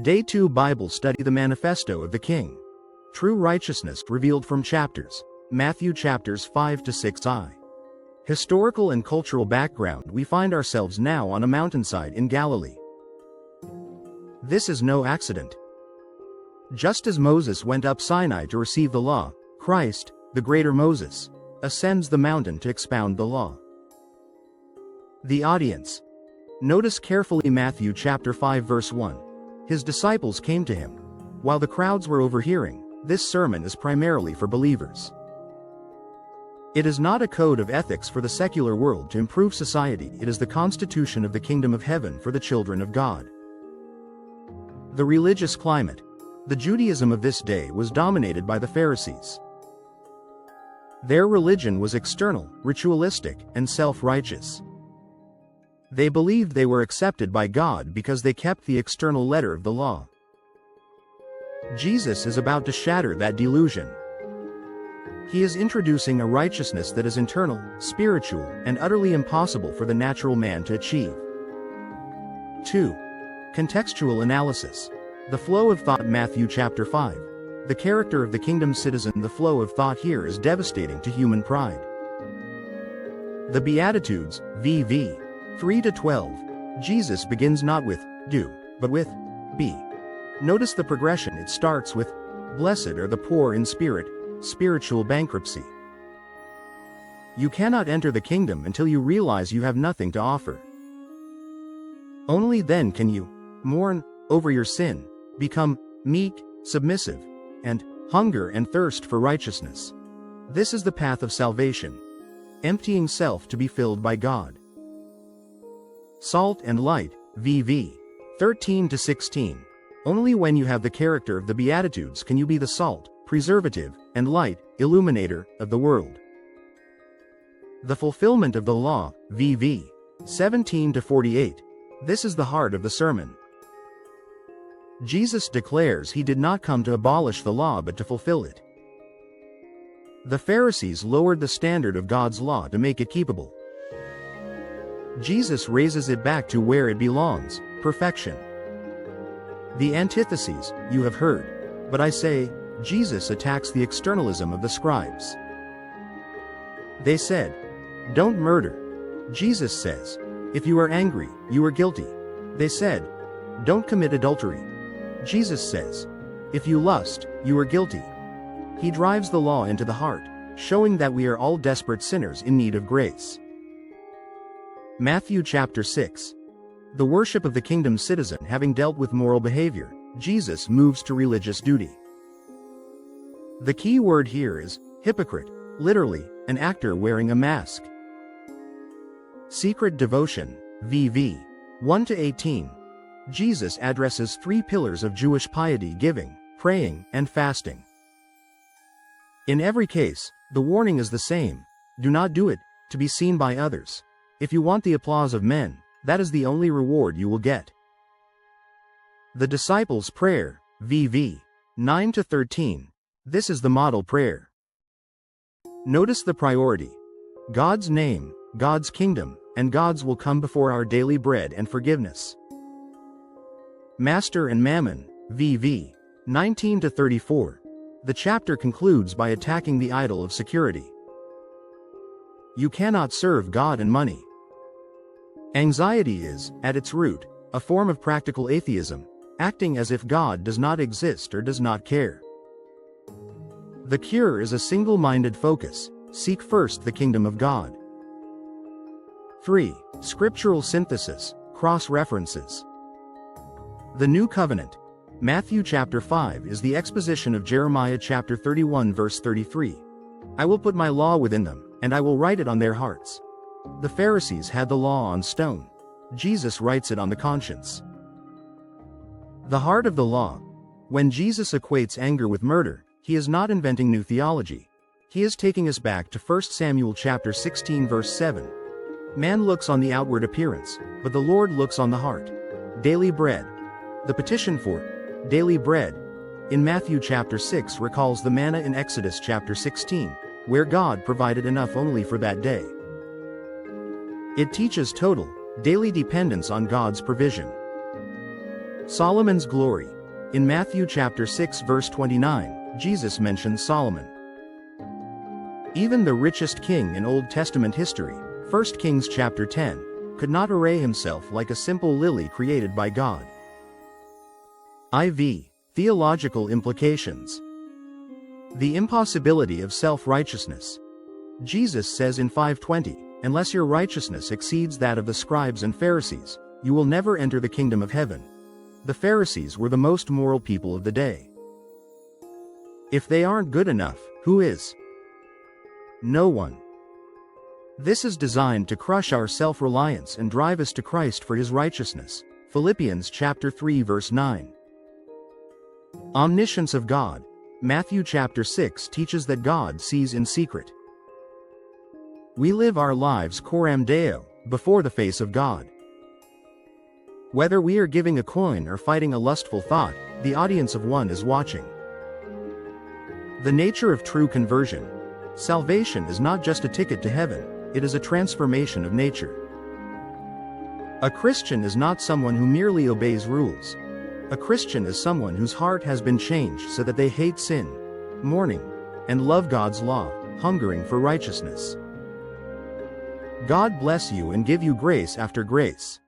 Day 2 Bible Study. The Manifesto of the King. True righteousness revealed from chapters. Matthew chapters 5 to 6I. Historical and cultural background. We find ourselves now on a mountainside in Galilee. This is no accident. Just as Moses went up Sinai to receive the law, Christ, the greater Moses, ascends the mountain to expound the law. The audience. Notice carefully Matthew chapter 5 verse 1. His disciples came to him. While the crowds were overhearing, this sermon is primarily for believers. It is not a code of ethics for the secular world to improve society. It is the constitution of the kingdom of heaven for the children of God. The religious climate. The Judaism of this day was dominated by the Pharisees. Their religion was external, ritualistic, and self-righteous. They believed they were accepted by God because they kept the external letter of the law. Jesus is about to shatter that delusion. He is introducing a righteousness that is internal, spiritual, and utterly impossible for the natural man to achieve. 2. Contextual analysis. The flow of thought. Matthew chapter 5. The character of the kingdom citizen. The flow of thought here is devastating to human pride. The Beatitudes, VV 3 to 12. Jesus begins not with do, but with be. Notice the progression. It starts with blessed are the poor in spirit, spiritual bankruptcy. You cannot enter the kingdom until you realize you have nothing to offer. Only then can you mourn over your sin, become meek, submissive, and hunger and thirst for righteousness. This is the path of salvation, emptying self to be filled by God. Salt and light, VV 13 to 16. Only when you have the character of the Beatitudes can you be the salt, preservative, and light, illuminator of the world. The fulfillment of the law, VV 17 to 48. This is the heart of the sermon. Jesus declares he did not come to abolish the law but to fulfill it. The Pharisees lowered the standard of God's law to make it keepable. Jesus raises it back to where it belongs, perfection. The antitheses, you have heard, but I say, Jesus attacks the externalism of the scribes. They said, don't murder. Jesus says, if you are angry, you are guilty. They said, don't commit adultery. Jesus says, if you lust, you are guilty. He drives the law into the heart, showing that we are all desperate sinners in need of grace. Matthew chapter 6. The worship of the kingdom citizen. Having dealt with moral behavior, Jesus moves to religious duty. The key word here is hypocrite, literally, an actor wearing a mask. Secret devotion, VV 1 to 18. Jesus addresses 3 pillars of Jewish piety: giving, praying, and fasting. In every case, the warning is the same: do not do it to be seen by others. If you want the applause of men, that is the only reward you will get. The disciples' prayer, VV 9 to 13. This is the model prayer. Notice the priority: God's name, God's kingdom, and God's will come before our daily bread and forgiveness. Master and Mammon, VV 19 to 34. The chapter concludes by attacking the idol of security. You cannot serve God and money. Anxiety is, at its root, a form of practical atheism, acting as if God does not exist or does not care. The cure is a single-minded focus: seek first the kingdom of God. 3. Scriptural synthesis, cross-references. The New Covenant. Matthew chapter 5 is the exposition of Jeremiah chapter 31 verse 33. I will put my law within them, and I will write it on their hearts. The Pharisees had the law on stone. Jesus writes it on the conscience. The heart of the law. When Jesus equates anger with murder, he is not inventing new theology. He is taking us back to 1 Samuel chapter 16 verse 7. Man looks on the outward appearance, but the Lord looks on the heart. Daily bread. The petition for daily bread in Matthew chapter 6 recalls the manna in Exodus chapter 16, where God provided enough only for that day. It teaches total, daily dependence on God's provision. Solomon's glory. In Matthew chapter 6 verse 29, Jesus mentions Solomon. Even the richest king in Old Testament history, 1 Kings chapter 10, could not array himself like a simple lily created by God. IV. Theological implications. The impossibility of self-righteousness. Jesus says in 5:20, "Unless your righteousness exceeds that of the scribes and Pharisees, you will never enter the kingdom of heaven." The Pharisees were the most moral people of the day. If they aren't good enough, who is? No one. This is designed to crush our self-reliance and drive us to Christ for his righteousness. Philippians chapter 3 verse 9. Omniscience of God. Matthew chapter 6 teaches that God sees in secret. We live our lives coram Deo, before the face of God. Whether we are giving a coin or fighting a lustful thought, the audience of one is watching. The nature of true conversion. Salvation is not just a ticket to heaven, it is a transformation of nature. A Christian is not someone who merely obeys rules. A Christian is someone whose heart has been changed so that they hate sin, mourning, and love God's law, hungering for righteousness. God bless you and give you grace after grace.